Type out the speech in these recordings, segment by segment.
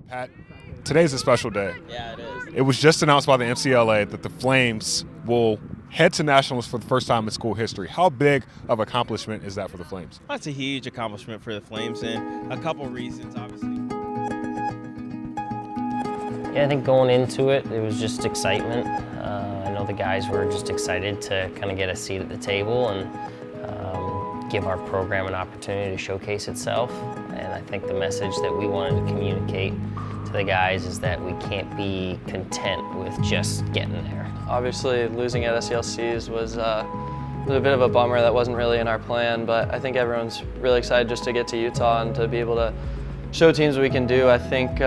Pat, today's a special day. Yeah, it is. It was just announced by the MCLA that the Flames will head to nationals for the first time in school history. How big of accomplishment is that for the Flames? That's a huge accomplishment for the Flames, and a couple reasons, obviously. Yeah, I think going into it, it was just excitement. I know the guys were just excited to kind of get a seat at the table and give our program an opportunity to showcase itself. And I think the message that we wanted to communicate to the guys is that we can't be content with just getting there. Obviously, losing at SELCs was a bit of a bummer. That wasn't really in our plan, but I think everyone's really excited just to get to Utah and to be able to show teams what we can do. I think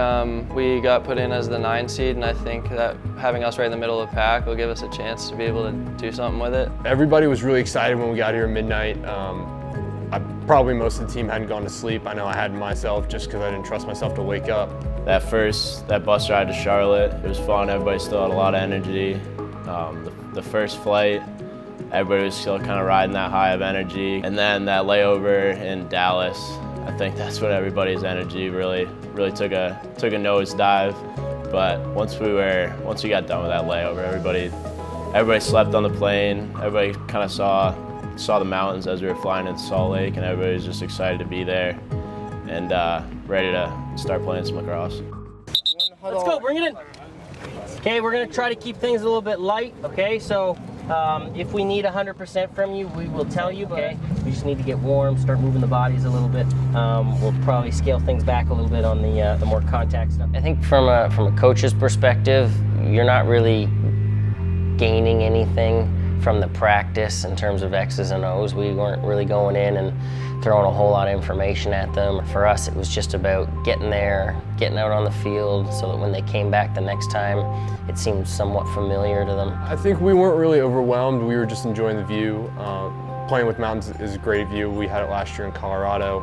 we got put in as the 9 seed, and I think that having us right in the middle of the pack will give us a chance to be able to do something with it. Everybody was really excited when we got here at midnight. Probably most of the team hadn't gone to sleep. I know I hadn't myself just because I didn't trust myself to wake up. That bus ride to Charlotte, it was fun. Everybody still had a lot of energy. The first flight, everybody was still kind of riding that high of energy. And then that layover in Dallas, I think that's when everybody's energy really took a nosedive. But once we got done with that layover, everybody slept on the plane. Everybody kind of saw the mountains as we were flying into Salt Lake, and everybody was just excited to be there and ready to start playing some lacrosse. Let's go, bring it in. Okay, we're gonna try to keep things a little bit light, okay? So if we need 100% from you, we will tell you, okay? We just need to get warm, start moving the bodies a little bit. We'll probably scale things back a little bit on the more contact stuff. I think from a coach's perspective, you're not really gaining anything from the practice in terms of X's and O's. We weren't really going in and throwing a whole lot of information at them. For us, it was just about getting there, getting out on the field so that when they came back the next time, it seemed somewhat familiar to them. I think we weren't really overwhelmed. We were just enjoying the view. Playing with mountains is a great view. We had it last year in Colorado.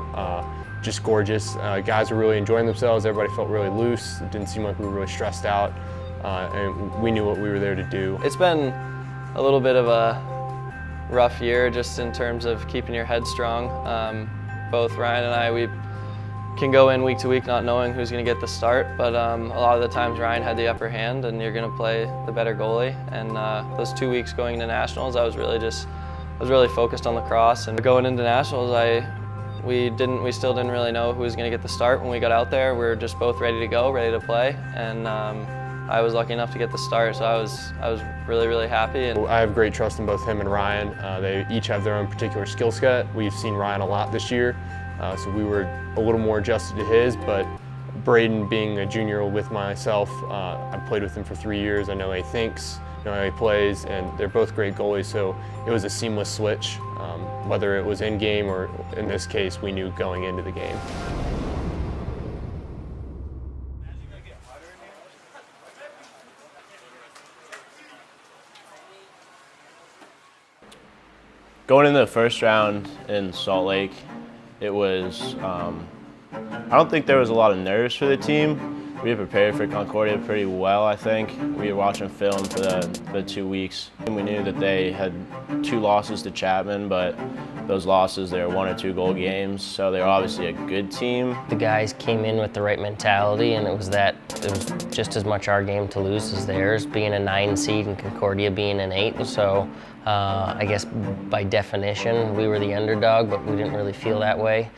Just gorgeous. Guys were really enjoying themselves. Everybody felt really loose. It didn't seem like we were really stressed out. And we knew what we were there to do. It's been a little bit of a rough year just in terms of keeping your head strong. Both Ryan and I, we can go in week to week not knowing who's going to get the start, but a lot of the times Ryan had the upper hand and you're going to play the better goalie. And those 2 weeks going into nationals, I was really focused on lacrosse. And going into nationals, we still didn't really know who was going to get the start when we got out there. We were just both ready to go, ready to play. And I was lucky enough to get the start, so I was really happy. And I have great trust in both him and Ryan. They each have their own particular skill set. We've seen Ryan a lot this year, so we were a little more adjusted to his, but Braden being a junior with myself, I played with him for 3 years. I know how he thinks, I know how he plays, and they're both great goalies, so it was a seamless switch, whether it was in-game or, in this case, we knew going into the game. Going into the first round in Salt Lake, it was, I don't think there was a lot of nerves for the team. We had prepared for Concordia pretty well, I think. We were watching film for the 2 weeks. And we knew that they had 2 losses to Chapman, but those losses, they were 1 or 2 goal games, so they're obviously a good team. The guys came in with the right mentality, and it was just as much our game to lose as theirs, being a 9 seed and Concordia being an 8. So I guess by definition, we were the underdog, but we didn't really feel that way.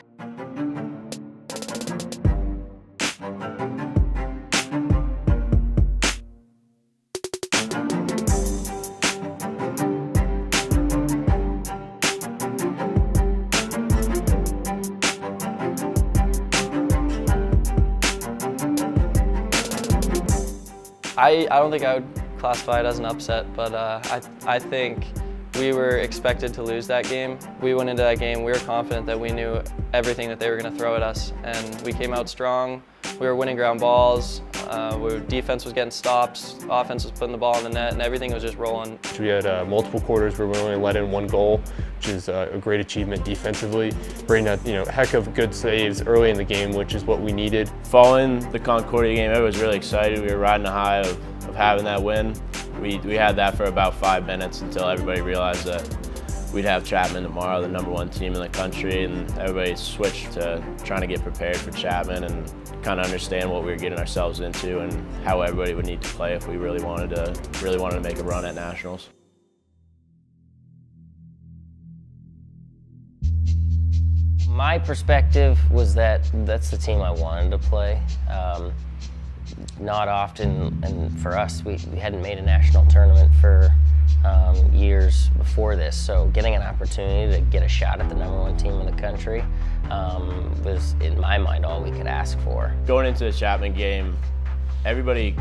I don't think I would classify it as an upset, but I think we were expected to lose that game. We went into that game, we were confident that we knew everything that they were going to throw at us, and we came out strong. We were winning ground balls, defense was getting stops, offense was putting the ball in the net, and everything was just rolling. We had multiple quarters where we only let in 1 goal, which is a great achievement defensively. Braden had a heck of good saves early in the game, which is what we needed. Following the Concordia game, everybody was really excited. We were riding the high of having that win. We had that for about 5 minutes until everybody realized that we'd have Chapman tomorrow, the #1 team in the country, and everybody switched to trying to get prepared for Chapman and kind of understand what we were getting ourselves into and how everybody would need to play if we really wanted to make a run at nationals. My perspective was that that's the team I wanted to play. Not often, and for us, we hadn't made a national tournament for years before this, so getting an opportunity to get a shot at the #1 team in the country was, in my mind, all we could ask for. Going into the Chapman game, everybody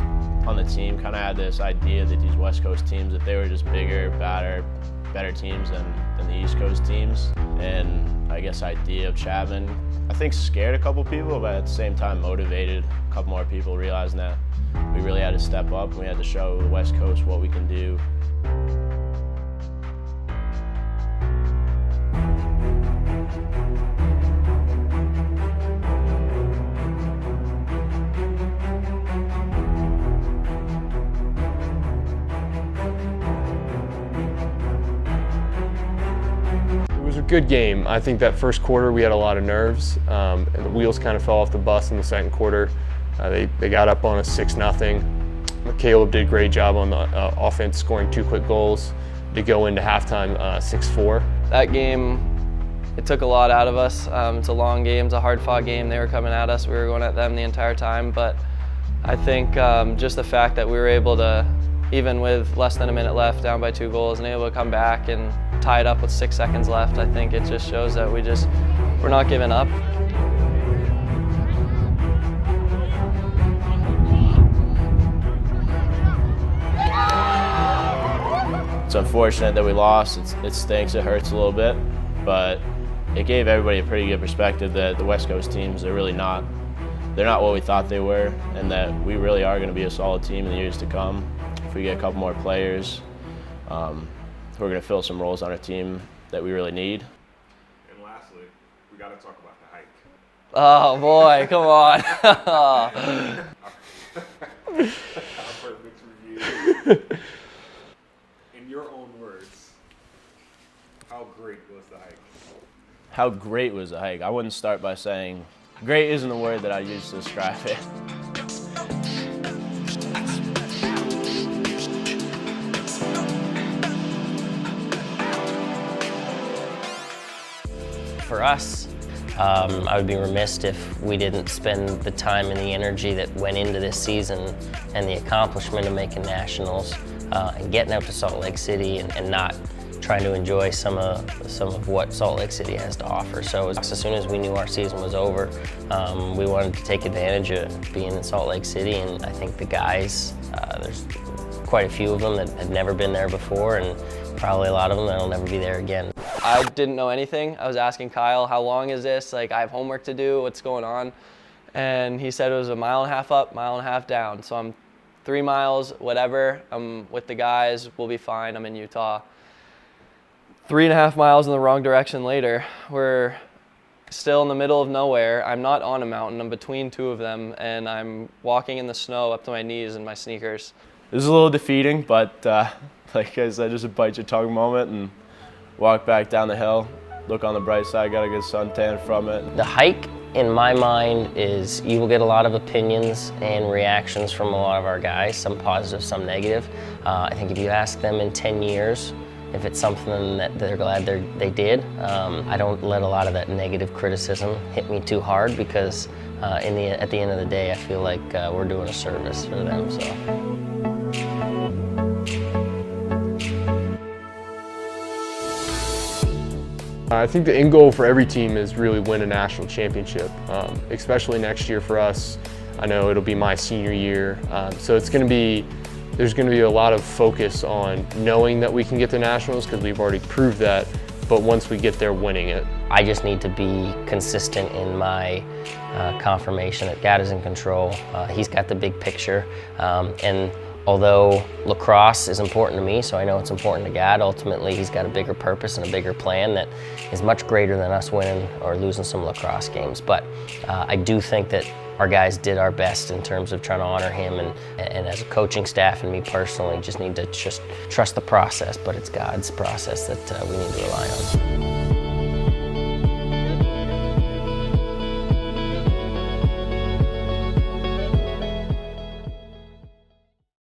on the team kind of had this idea that these West Coast teams, that they were just bigger, better teams than the East Coast teams. And I guess idea of Chapman, I think, scared a couple people, but at the same time motivated a couple more people, realizing that we really had to step up and we had to show the West Coast what we can do. It was a good game. I think that first quarter we had a lot of nerves, and the wheels kind of fell off the bus in the second quarter. They got up on us 6-0. Caleb did a great job on the offense, scoring 2 quick goals to go into halftime 6-4. That game, it took a lot out of us. It's a long game, it's a hard-fought game. They were coming at us, we were going at them the entire time, but I think just the fact that we were able to, even with less than a minute left, down by 2 goals, and able to come back and tie it up with 6 seconds left, I think it just shows that we're not giving up. It's unfortunate that we lost. It stinks, it hurts a little bit, but it gave everybody a pretty good perspective that the West Coast teams are really not, they're not what we thought they were, and that we really are going to be a solid team in the years to come. If we get a couple more players, we're going to fill some roles on our team that we really need. And lastly, we got to talk about the hike. Oh boy, come on. Our perfect review. In your own words, how great was the hike? How great was the hike? I wouldn't start by saying, great isn't the word that I use to describe it. For us, I would be remiss if we didn't spend the time and the energy that went into this season and the accomplishment of making nationals and getting out to Salt Lake City and not trying to enjoy some of what Salt Lake City has to offer. So as soon as we knew our season was over, we wanted to take advantage of being in Salt Lake City, and I think the guys, there's quite a few of them that had never been there before, and probably a lot of them that'll never be there again. I didn't know anything. I was asking Kyle, how long is this? Like, I have homework to do, what's going on? And he said it was 1.5 miles up, 1.5 miles down. So I'm 3 miles, whatever. I'm with the guys, we'll be fine, I'm in Utah. 3.5 miles in the wrong direction later, we're still in the middle of nowhere. I'm not on a mountain, I'm between 2 of them, and I'm walking in the snow up to my knees in my sneakers. It was a little defeating, but like I said, just a bite your tongue moment, and walk back down the hill, look on the bright side, got a good suntan from it. The hike, in my mind, is you will get a lot of opinions and reactions from a lot of our guys, some positive, some negative. I think if you ask them in 10 years, if it's something that they're glad they did, I don't let a lot of that negative criticism hit me too hard, because at the end of the day, I feel like we're doing a service for them. So. I think the end goal for every team is really win a national championship, especially next year for us. I know it'll be my senior year, so there's going to be a lot of focus on knowing that we can get to nationals, because we've already proved that, but once we get there, winning it. I just need to be consistent in my confirmation that God is in control. He's got the big picture, and although lacrosse is important to me, so I know it's important to God, ultimately He's got a bigger purpose and a bigger plan that is much greater than us winning or losing some lacrosse games. But I do think that Our guys did our best in terms of trying to honor him, and as a coaching staff and me personally, just need to trust the process, but it's God's process that we need to rely on.